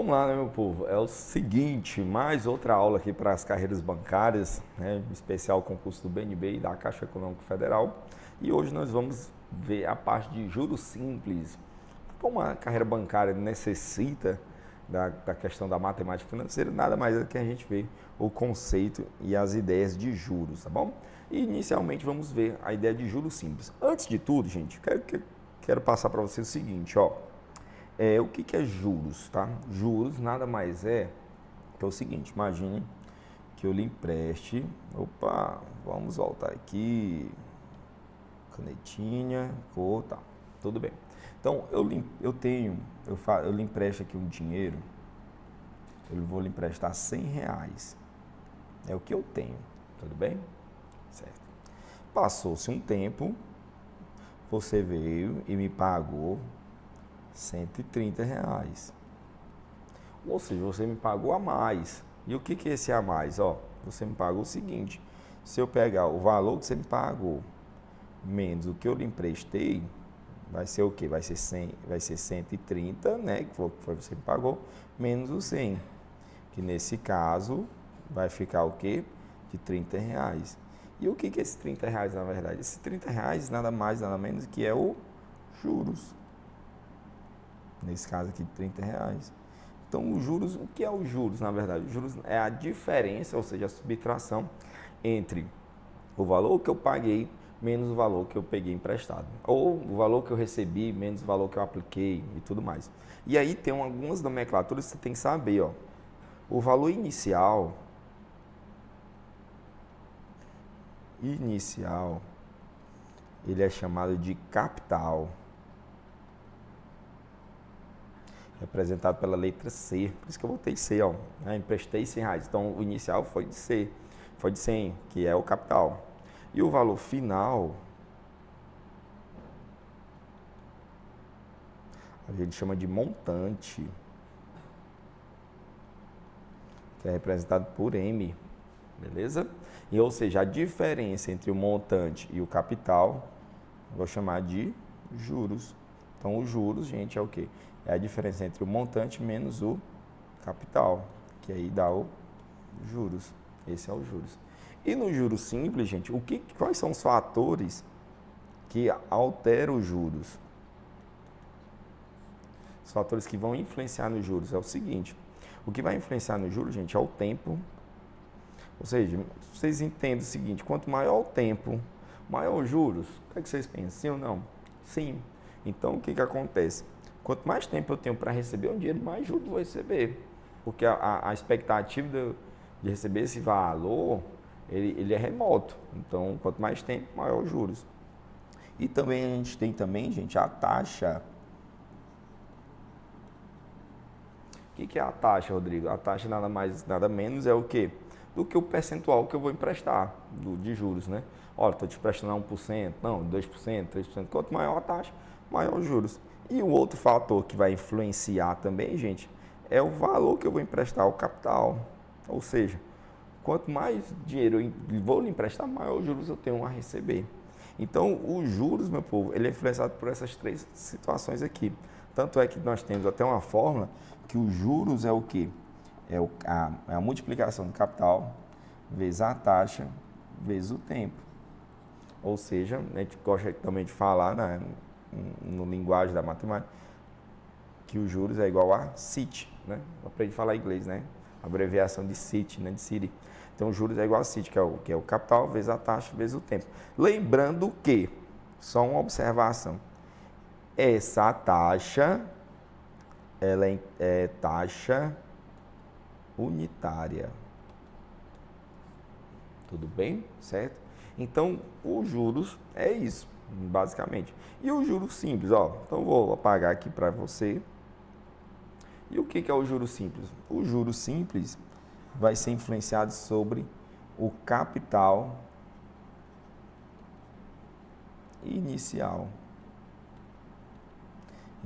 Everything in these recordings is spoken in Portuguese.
Vamos lá, né, meu povo? É o seguinte, mais outra aula aqui para as carreiras bancárias, né, em especial o concurso do BNB e da Caixa Econômica Federal. E hoje nós vamos ver a parte de juros simples. Como a carreira bancária necessita da questão da matemática financeira, nada mais é do que a gente ver o conceito e as ideias de juros, tá bom? E inicialmente vamos ver a ideia de juros simples. Antes de tudo, gente, quero passar para vocês o seguinte, ó. O que é juros, tá? Juros nada mais é que é o seguinte, imagine que eu lhe empreste, opa, vamos voltar aqui, canetinha, cor, tá, tudo bem. Então, eu lhe empresto aqui um dinheiro, eu vou lhe emprestar R$ 100, é o que eu tenho, tudo bem? Certo. Passou-se um tempo, você veio e me pagou R$ 130. Ou seja, você me pagou a mais. E o que é esse a mais? Ó, você me pagou o seguinte, se eu pegar o valor que você me pagou menos o que eu lhe emprestei, vai ser o quê? Vai ser 100, vai ser 130, né? Que foi o que você me pagou, menos o 100. Que nesse caso vai ficar o quê? De R$ 30. E o que é esse R$ 30 na verdade? Esse R$ 30 nada mais, nada menos que é o juros. Nesse caso aqui, R$ 30. Então, os juros, o que é os juros, na verdade? Os juros é a diferença, ou seja, a subtração entre o valor que eu paguei menos o valor que eu peguei emprestado. Ou o valor que eu recebi menos o valor que eu apliquei e tudo mais. E aí tem algumas nomenclaturas que você tem que saber, ó. O valor inicial, ele é chamado de capital. Representado pela letra C, por isso que eu botei C, ó. Emprestei R$ 100, então o inicial foi de C, foi de 100, que é o capital. E o valor final, a gente chama de montante, que é representado por M, beleza? E, ou seja, a diferença entre o montante e o capital, eu vou chamar de juros. Então, os juros, gente, é o quê? É a diferença entre o montante menos o capital, que aí dá o juros. Esse é o juros. E no juros simples, gente, quais são os fatores que alteram os juros? Os fatores que vão influenciar nos juros é o seguinte: o que vai influenciar no juros, gente, é o tempo. Ou seja, vocês entendem o seguinte: quanto maior o tempo, maior os juros. O que vocês pensam? Sim ou não? Sim. Então, o que acontece? Quanto mais tempo eu tenho para receber um dinheiro, mais juros eu vou receber. Porque a expectativa de receber esse valor, ele é remoto. Então, quanto mais tempo, maior os juros. E também a gente tem também, gente, a taxa. O que é a taxa, Rodrigo? A taxa nada mais, nada menos é o quê? Do que o percentual que eu vou emprestar de juros, né? Olha, estou te emprestando a 1%, não, 2%, 3%. Quanto maior a taxa, maior os juros. E o outro fator que vai influenciar também, gente, é o valor que eu vou emprestar ao capital. Ou seja, quanto mais dinheiro eu vou lhe emprestar, maior os juros eu tenho a receber. Então, os juros, meu povo, ele é influenciado por essas três situações aqui. Tanto é que nós temos até uma fórmula que os juros é o quê? É a multiplicação do capital vezes a taxa vezes o tempo. Ou seja, a gente gosta também de falar no linguagem da matemática que os juros é igual a CIT, né? Eu aprendi a falar inglês, né? Abreviação de CIT, né? De City. Então, os juros é igual a CIT, que é o capital vezes a taxa vezes o tempo. Lembrando que, só uma observação, essa taxa, ela é taxa unitária. Tudo bem? Certo? Então, os juros é isso, basicamente. E o juros simples, ó. Então, vou apagar aqui para você. E o que é o juros simples? O juros simples vai ser influenciado sobre o capital inicial.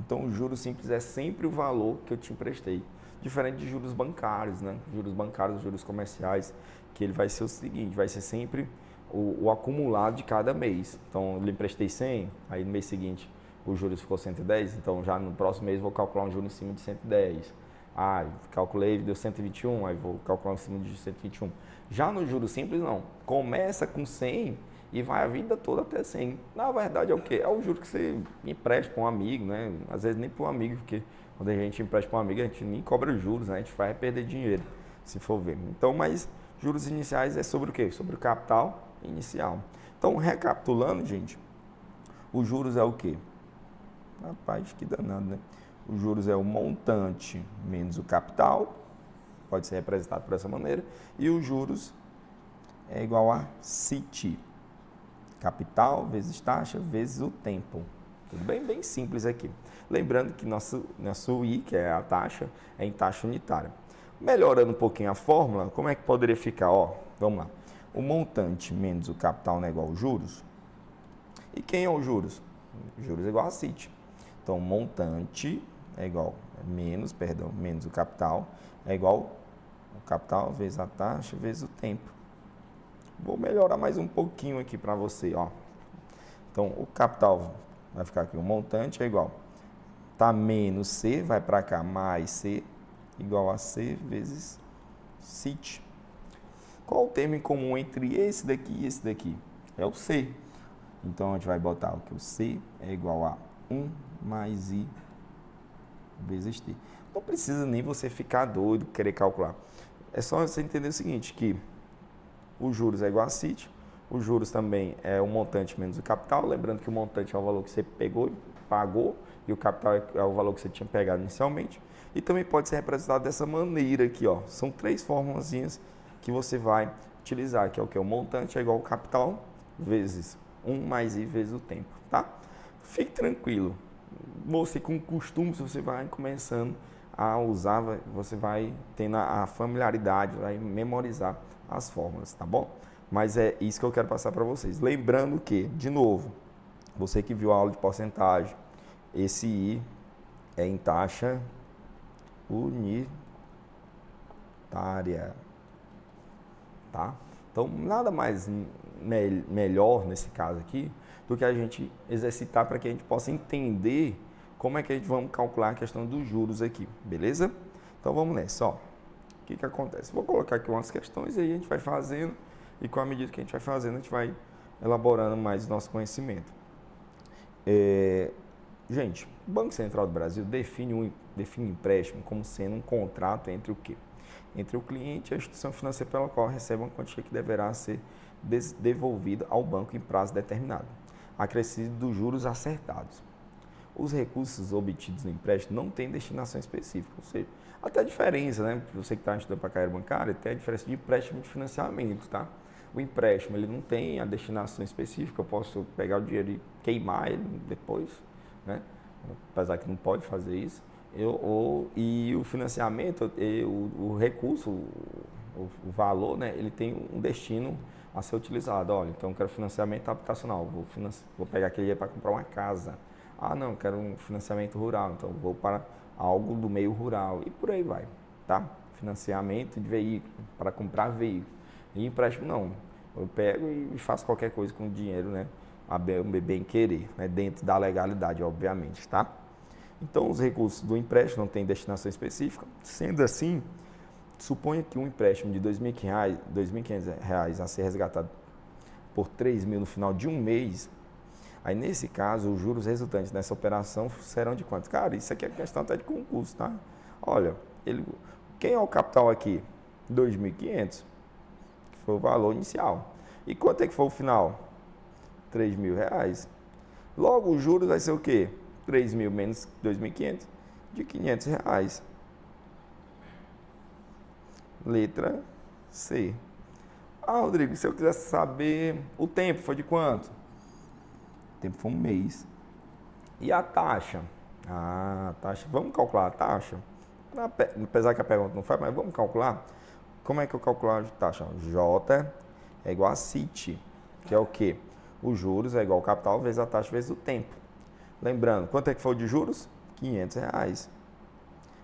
Então, o juros simples é sempre o valor que eu te emprestei. Diferente de juros bancários, né? Juros bancários, juros comerciais, que ele vai ser o seguinte, vai ser sempre o acumulado de cada mês. Então, eu lhe emprestei 100, aí no mês seguinte os juros ficou 110, então já no próximo mês vou calcular um juro em cima de 110. Ah, calculei, deu 121, aí vou calcular em cima de 121. Já no juros simples, não. Começa com 100 e vai a vida toda até 100. Na verdade, é o quê? É o juro que você empresta para um amigo, né? Às vezes nem para um amigo, porque quando a gente empresta para um amigo, a gente nem cobra juros, né? A gente vai perder dinheiro, se for ver. Então, mas juros iniciais é sobre o quê? Sobre o capital inicial. Então, recapitulando, gente, os juros é o quê? Rapaz, que danado, né? Os juros é o montante menos o capital, pode ser representado por essa maneira, e os juros é igual a CIT, capital vezes taxa vezes o tempo. Tudo bem? Bem simples aqui. Lembrando que nosso I, que é a taxa, é em taxa unitária. Melhorando um pouquinho a fórmula, como é que poderia ficar? Ó, vamos lá. O montante menos o capital não é igual aos juros. E quem é os juros? Juros é igual a CIT. Então, montante é igual, menos o capital, é igual o capital vezes a taxa vezes o tempo. Vou melhorar mais um pouquinho aqui para você, ó. Então, o capital vai ficar aqui, o montante é igual, tá menos C, vai para cá, mais C, igual a C vezes CIT. Qual o termo em comum entre esse daqui e esse daqui? É o C. Então, a gente vai botar o que o C é igual a 1 mais I vezes T. Não precisa nem você ficar doido, querer calcular. É só você entender o seguinte, que os juros é igual a CIT, os juros também é o montante menos o capital, lembrando que o montante é o valor que você pegou, pagou, e o capital é o valor que você tinha pegado inicialmente. E também pode ser representado dessa maneira aqui, ó. São 3 formulazinhas que você vai utilizar, que é o que? O montante é igual ao capital vezes 1 mais I vezes o tempo, tá? Fique tranquilo. Você com costume, você vai começando a usar, você vai tendo a familiaridade, vai memorizar as fórmulas, tá bom? Mas é isso que eu quero passar para vocês. Lembrando que, de novo, você que viu a aula de porcentagem, esse I é em taxa unitária, tá? Então, nada mais melhor nesse caso aqui do que a gente exercitar para que a gente possa entender como é que a gente vamos calcular a questão dos juros aqui, beleza? Então, vamos nessa, ó. O que acontece? Vou colocar aqui umas questões e aí a gente vai fazendo e com a medida que a gente vai fazendo, a gente vai elaborando mais o nosso conhecimento. Gente, o Banco Central do Brasil define empréstimo como sendo um contrato entre o quê? Entre o cliente e a instituição financeira pela qual recebe uma quantia que deverá ser devolvida ao banco em prazo determinado, acrescido dos juros acertados. Os recursos obtidos no empréstimo não têm destinação específica, ou seja, até a diferença, né? Você que está estudando para carreira bancária, tem a diferença de empréstimo e de financiamento, tá? O empréstimo, ele não tem a destinação específica, eu posso pegar o dinheiro e queimar ele depois, né? Apesar que não pode fazer isso. E o financiamento, o recurso, o valor, né? Ele tem um destino a ser utilizado. Olha, então eu quero financiamento habitacional, vou pegar aquele dinheiro para comprar uma casa. Ah, não, quero um financiamento rural, então vou para algo do meio rural e por aí vai, tá? Financiamento de veículo, para comprar veículo. E empréstimo não, eu pego e faço qualquer coisa com o dinheiro, né? A bem querer, né? Dentro da legalidade, obviamente, tá? Então, os recursos do empréstimo não têm destinação específica. Sendo assim, suponha que um empréstimo de R$ 2.500 a ser resgatado por R$ 3.000 no final de um mês. Aí, nesse caso, os juros resultantes dessa operação serão de quanto? Cara, isso aqui é questão até de concurso, tá? Olha, quem é o capital aqui? 2.500, que foi o valor inicial. E quanto é que foi o final? R$ 3.000. Logo, os juros vai ser o quê? 3.000 menos 2.500, de R$ 500. Letra C. Ah, Rodrigo, se eu quisesse saber o tempo, foi de quanto? O tempo foi um mês. E a taxa? Ah, a taxa. Vamos calcular a taxa? Apesar que a pergunta não faz, mas vamos calcular. Como é que eu calculo a taxa? J é igual a CIT, que é o quê? Os juros é igual ao capital vezes a taxa vezes o tempo. Lembrando, quanto é que foi o de juros? R$ 500.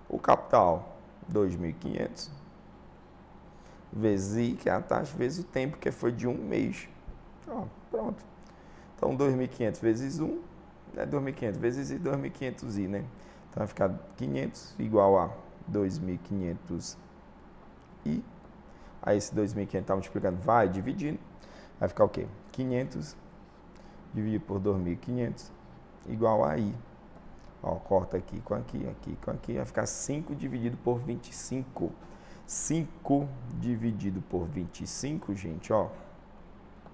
O capital, 2.500. Vezes I, que é a taxa, vezes o tempo, que foi de um mês. Ó, pronto. Então, 2.500 vezes 2.500 vezes I, 2.500I, né? Então, vai ficar 500 igual a 2.500 e aí esse 2.500 está multiplicando, vai dividindo, vai ficar o quê? 500 dividido por 2.500 igual a I. Ó, corta aqui com aqui, aqui com aqui, vai ficar 5 dividido por 25. 5 dividido por 25, gente, ó,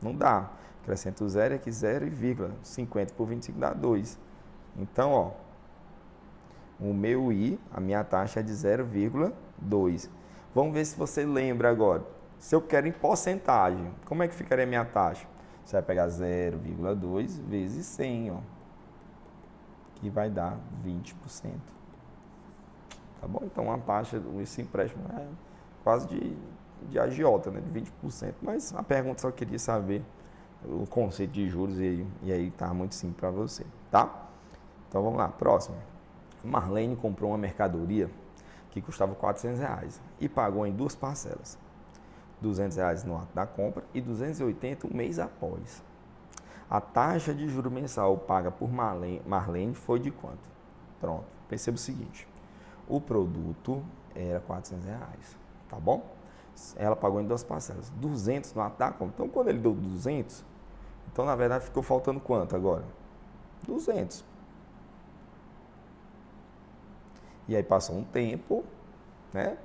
não dá. Acrescenta o zero aqui, 0 e vírgula. 50 por 25 dá 2. Então, ó, o meu I, a minha taxa é de 0,2. Vamos ver se você lembra agora. Se eu quero em porcentagem, como é que ficaria a minha taxa? Você vai pegar 0,2 vezes 100, ó, que vai dar 20%. Tá bom? Então, a taxa, esse empréstimo é quase de agiota, né? De 20%. Mas a pergunta só queria saber o conceito de juros e aí tá muito simples para você, tá? Então, vamos lá. Próximo. Marlene comprou uma mercadoria que custava R$400 e pagou em 2 parcelas. R$200 no ato da compra e 280 um mês após. A taxa de juro mensal paga por Marlene foi de quanto? Pronto, perceba o seguinte, o produto era R$400, tá bom? Ela pagou em 2 parcelas, 200 no ato da compra. Então, quando ele deu 200, então, na verdade, ficou faltando quanto agora? 200. E aí passou um tempo, né?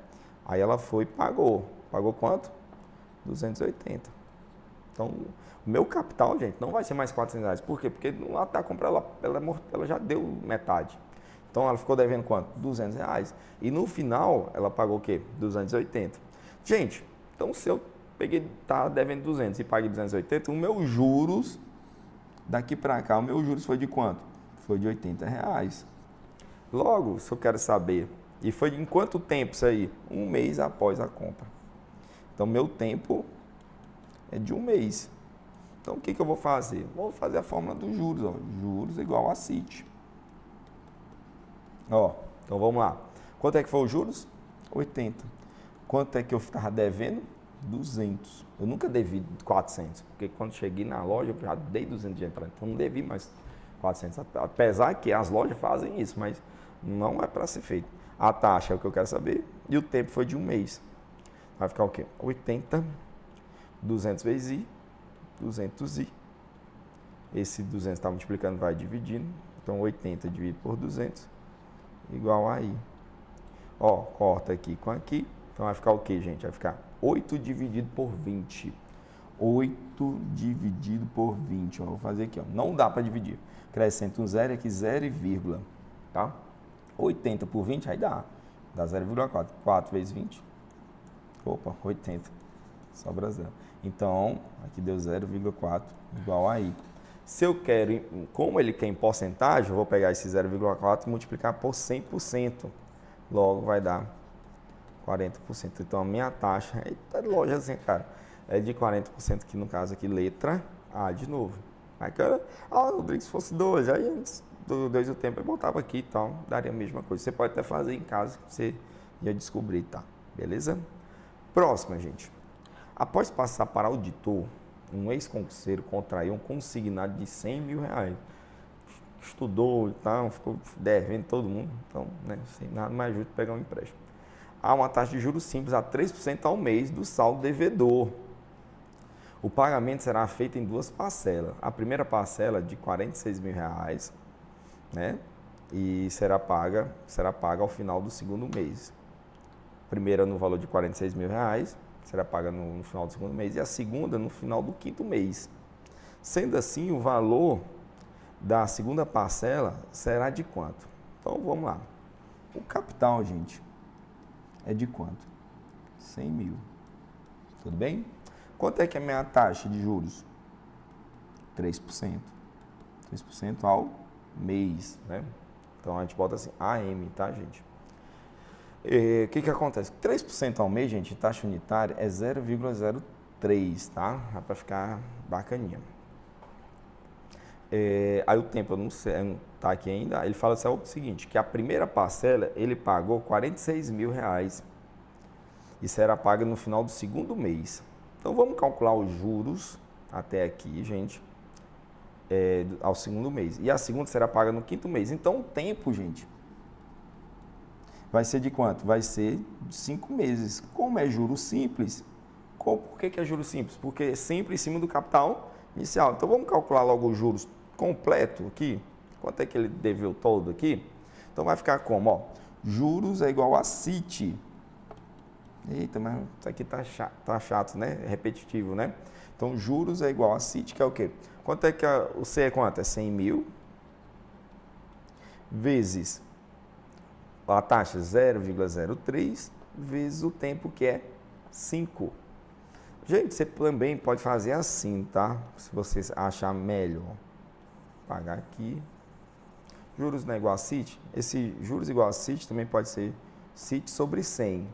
Aí ela foi e pagou. Pagou quanto? 280. Então, o meu capital, gente, não vai ser mais R$400. Por quê? Porque no ato da compra ela já deu metade. Então, ela ficou devendo quanto? R$200. E no final, ela pagou o quê? 280. Gente, então se eu tá devendo 200 e paguei 280, o meu juros, daqui para cá, o meu juros foi de quanto? Foi de R$80. Logo, se eu quero saber, e foi em quanto tempo isso aí? Um mês após a compra. Então, meu tempo é de um mês. Então, o que eu vou fazer? Vou fazer a fórmula dos juros, ó. Juros igual a CIT. Ó, então vamos lá. Quanto é que foi os juros? 80. Quanto é que eu estava devendo? 200. Eu nunca devi 400, porque quando cheguei na loja eu já dei 200 de entrada, então não devi mais 400. Apesar que as lojas fazem isso, mas não é para ser feito. A taxa é o que eu quero saber e o tempo foi de um mês. Vai ficar o quê? 80, 200 vezes I, 200 I. Esse 200 está multiplicando, vai dividindo. Então, 80 dividido por 200 igual a I. Ó, corta aqui com aqui. Então, vai ficar o quê, gente? Vai ficar 8 dividido por 20. 8 dividido por 20. Ó, vou fazer aqui, ó. Não dá para dividir. Acrescenta um zero aqui, 0 e vírgula. Tá? 80 por 20, aí dá. Dá 0,4. 4 vezes 20. Opa, 80. Sobra 0. Então, aqui deu 0,4 igual a I. Se eu quero, como ele quer em porcentagem, eu vou pegar esse 0,4 e multiplicar por 100%. Logo vai dar 40%. Então, a minha taxa, eita, loja assim, cara, é de 40%, que no caso aqui, letra A de novo. Aí, cara, Rodrigo, se fosse 2, aí antes do 2 o tempo eu botava aqui e tal, daria a mesma coisa. Você pode até fazer em casa, que você ia descobrir, tá? Beleza? Próxima, gente. Após passar para auditor, um ex-concurseiro contraiu um consignado de R$100 mil. Estudou e tal, ficou devendo todo mundo. Então, né, sem nada mais justo pegar um empréstimo. Há uma taxa de juros simples a 3% ao mês do saldo devedor. O pagamento será feito em 2 parcelas. A primeira parcela de R$46 mil, né? E será paga ao final do segundo mês. A primeira no valor de R$46 mil, será paga no final do segundo mês, e a segunda no final do 5º mês. Sendo assim, o valor da segunda parcela será de quanto? Então, vamos lá. O capital, gente, é de quanto? 100 mil. Tudo bem? Quanto é que é a minha taxa de juros? 3%. 3% ao mês, né? Então, a gente bota assim, AM, tá, gente? O que acontece? 3% ao mês, gente, taxa unitária é 0,03, tá? Dá para ficar bacaninha. Aí o tempo, eu não sei, não tá aqui ainda, ele fala assim, o seguinte, que a primeira parcela, ele pagou R$46 mil e será paga no final do segundo mês. Então, vamos calcular os juros até aqui, gente, ao segundo mês. E a segunda será paga no 5º mês. Então, o tempo, gente, vai ser de quanto? Vai ser de 5 meses. Como é juros simples, por que é juros simples? Porque é sempre em cima do capital inicial. Então, vamos calcular logo os juros completo aqui. Quanto é que ele deveu todo aqui? Então, vai ficar como? Ó, juros é igual a CIT. Eita, mas isso aqui tá chato, né? É repetitivo, né? Então, juros é igual a CIT, que é o quê? Quanto é que o C é quanto? É 100 mil vezes a taxa 0,03 vezes o tempo, que é 5. Gente, você também pode fazer assim, tá? Se você achar melhor. Pagar aqui. Juros não é igual a CIT. Esse juros igual a CIT também pode ser CIT sobre 100.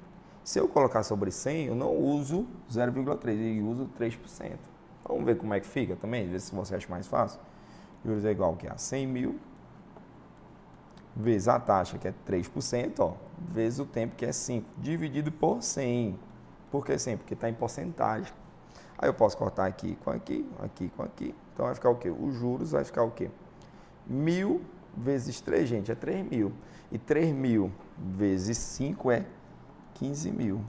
Se eu colocar sobre 100, eu não uso 0,3, eu uso 3%. Vamos ver como é que fica também, ver se você acha mais fácil. Juros é igual a 100 mil vezes a taxa, que é 3%, ó, vezes o tempo, que é 5, dividido por 100. Por que 100? Porque está em porcentagem. Aí eu posso cortar aqui com aqui, aqui com aqui. Então vai ficar o quê? Os juros vai ficar o quê? 1.000 vezes 3, gente, é 3 mil. E 3 mil vezes 5 é 15 mil.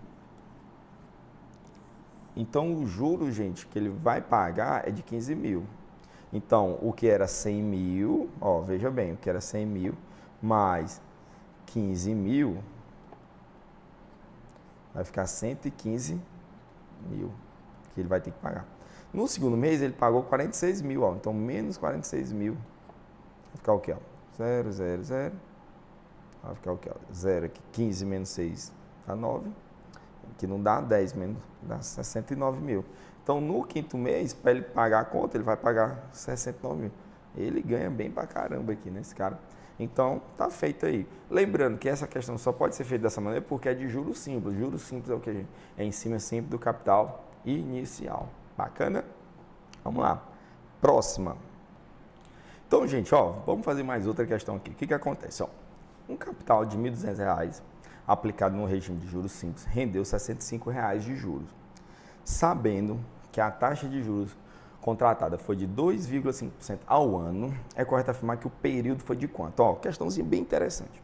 Então, o juro, gente, que ele vai pagar é de 15 mil. Então, o que era 100 mil, ó, veja bem, o que era 100 mil mais 15 mil vai ficar 115 mil que ele vai ter que pagar. No segundo mês, ele pagou 46 mil, ó, então menos 46 mil. Vai ficar o quê? 0, 0, 0. Vai ficar o quê? 0 aqui, 15 menos 6 dá 9. Que não dá 10 menos, dá 69 mil. Então, no quinto mês, para ele pagar a conta, ele vai pagar 69 mil. Ele ganha bem pra caramba aqui, né, esse cara? Então, tá feito aí. Lembrando que essa questão só pode ser feita dessa maneira porque é de juros simples. Juros simples é o que, gente? É em cima sempre do capital inicial. Bacana? Vamos lá. Próxima. Então, gente, ó, vamos fazer mais outra questão aqui. O que acontece? Ó, um capital de R$ 1.200 aplicado no regime de juros simples rendeu R$ 65 de juros. Sabendo que a taxa de juros contratada foi de 2,5% ao ano, é correto afirmar que o período foi de quanto? Ó, questãozinha bem interessante.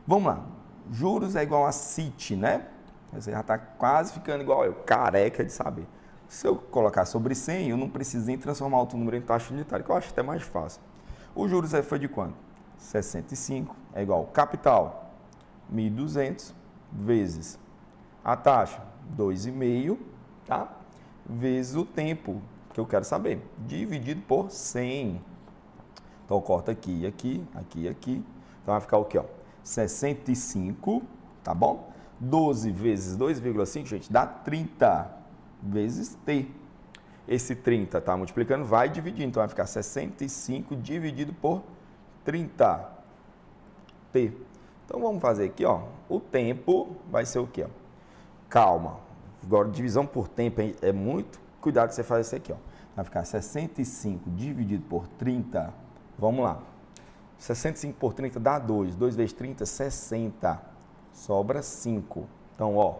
Vamos lá. Juros é igual a CIT, né? Você já está quase ficando igual eu, careca de saber. Se eu colocar sobre 100, eu não preciso nem transformar outro número em taxa unitária, que eu acho até mais fácil. O juros foi de quanto? 65 é igual ao capital, 1.200 vezes a taxa, 2,5, tá? Vezes o tempo que eu quero saber, dividido por 100. Então, eu corto aqui, aqui, aqui, aqui. Então, vai ficar o quê? Ó? 65, tá bom? 12 vezes 2,5, gente, dá 30 vezes T. Esse 30 tá multiplicando, vai dividir. Então, vai ficar 65 dividido por 30. T. Então, vamos fazer aqui, ó. O tempo vai ser o quê? Ó? Calma. Agora, divisão por tempo é muito cuidado você fazer isso aqui, ó. Vai ficar 65 dividido por 30. Vamos lá. 65 por 30 dá 2. 2 vezes 30, 60. Sobra 5. Então, ó,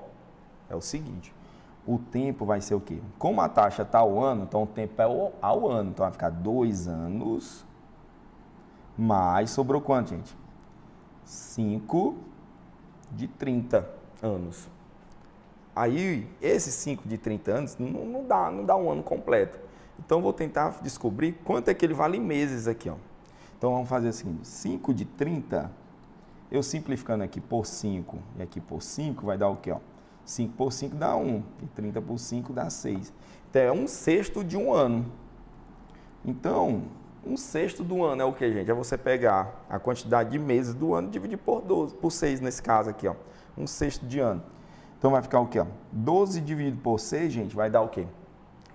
é o seguinte. O tempo vai ser o quê? Como a taxa está ao ano, então o tempo é ao ano. Então, vai ficar 2 anos. Mais, sobrou quanto, gente? 5 de 30 anos. Aí, esses 5 de 30 anos não dá um ano completo. Então, vou tentar descobrir quanto é que ele vale em meses aqui, ó. Então, vamos fazer assim, 5 de 30, eu simplificando aqui por 5 e aqui por 5, vai dar o quê, ó? 5 por 5 dá 1, e 30 por 5 dá 6. Então, é 1/6 de um ano. Então, 1/6 do ano é o que, gente? É você pegar a quantidade de meses do ano e dividir por 12, por 6 nesse caso aqui, ó. 1/6 de ano. Então, vai ficar o quê? Ó? 12 dividido por 6, gente, vai dar o quê?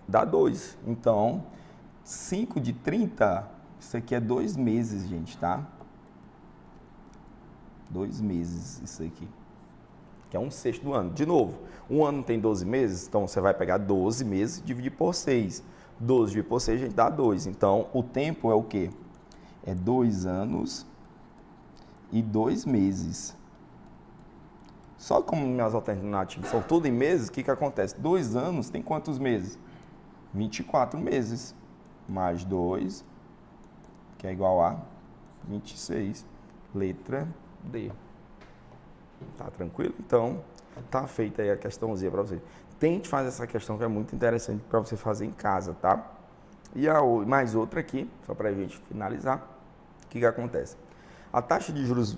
Dá 2. Então, 5 de 30, isso aqui é 2 meses, gente, tá? 2 meses, isso aqui. Que é 1/6 do ano. De novo, um ano tem 12 meses, então você vai pegar 12 meses e dividir por 6. 12 dividido por 6, gente, dá 2. Então, o tempo é o quê? É 2 anos e 2 meses. Só como minhas alternativas são tudo em meses, o que acontece? 2 anos tem quantos meses? 24 meses. Mais 2, que é igual a 26. Letra D. Tá tranquilo? Então, tá feita aí a questãozinha para você. Tente fazer essa questão que é muito interessante para você fazer em casa, tá? E mais outra aqui, só para a gente finalizar. O que acontece? A taxa de juros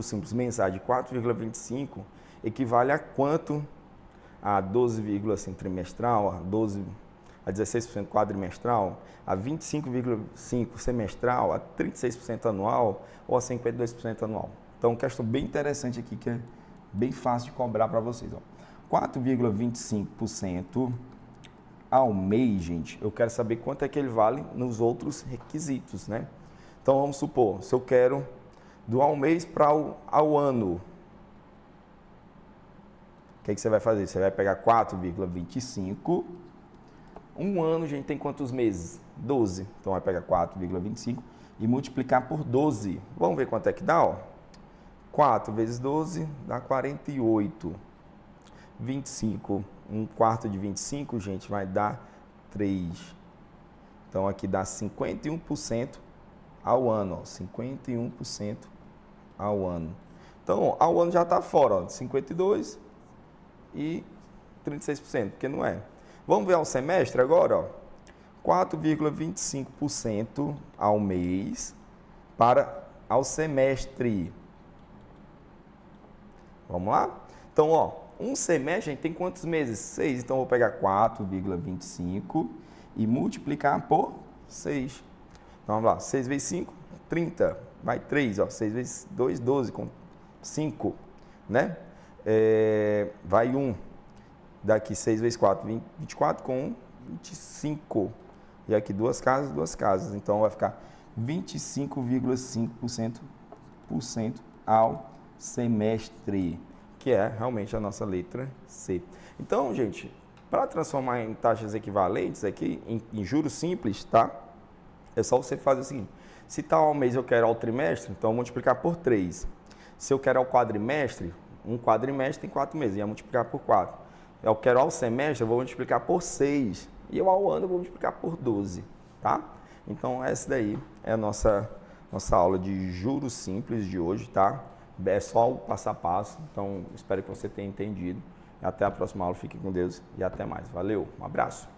simples mensais de 4,25 equivale a quanto? A 12,5 trimestral, a 16% quadrimestral, a 25,5% semestral, a 36% anual ou a 52% anual. Então, questão bem interessante aqui, que é bem fácil de cobrar para vocês. 4,25% ao mês, gente, eu quero saber quanto é que ele vale nos outros requisitos, né? Então, vamos supor, se eu quero do ao mês para ao ano, o que você vai fazer? Você vai pegar 4,25. Um ano, gente, tem quantos meses? 12. Então, vai pegar 4,25 e multiplicar por 12. Vamos ver quanto é que dá, ó. 4 vezes 12 dá 48. 25, um quarto de 25, gente, vai dar 3. Então, aqui dá 51% ao ano, ó, 51% ao ano. Então, ao ano já está fora, ó, 52 e 36%, porque não é. Vamos ver ao semestre agora, ó, 4,25% ao mês para ao semestre. Vamos lá? Então, ó, um semestre a gente tem quantos meses? 6. Então, eu vou pegar 4,25 e multiplicar por 6. Então, vamos lá. 6 vezes 5, 30. Vai 3, ó. 6 vezes 2, 12. Com 5, né? Vai 1. Daqui 6 vezes 4, 24. Com 1, 25. E aqui duas casas. Então, vai ficar 25,5% ao semestre, que é realmente a nossa letra C. Então, gente, para transformar em taxas equivalentes aqui, em juros simples, tá? É só você fazer o seguinte: se tal ao mês eu quero ao trimestre, então eu vou multiplicar por 3. Se eu quero ao quadrimestre, um quadrimestre tem 4 meses, eu vou multiplicar por 4. Eu quero ao semestre, eu vou multiplicar por 6. E eu ao ano eu vou multiplicar por 12, tá? Então, essa daí é a nossa aula de juros simples de hoje, tá? É só o passo a passo, então espero que você tenha entendido. Até a próxima aula, fique com Deus e até mais. Valeu, um abraço.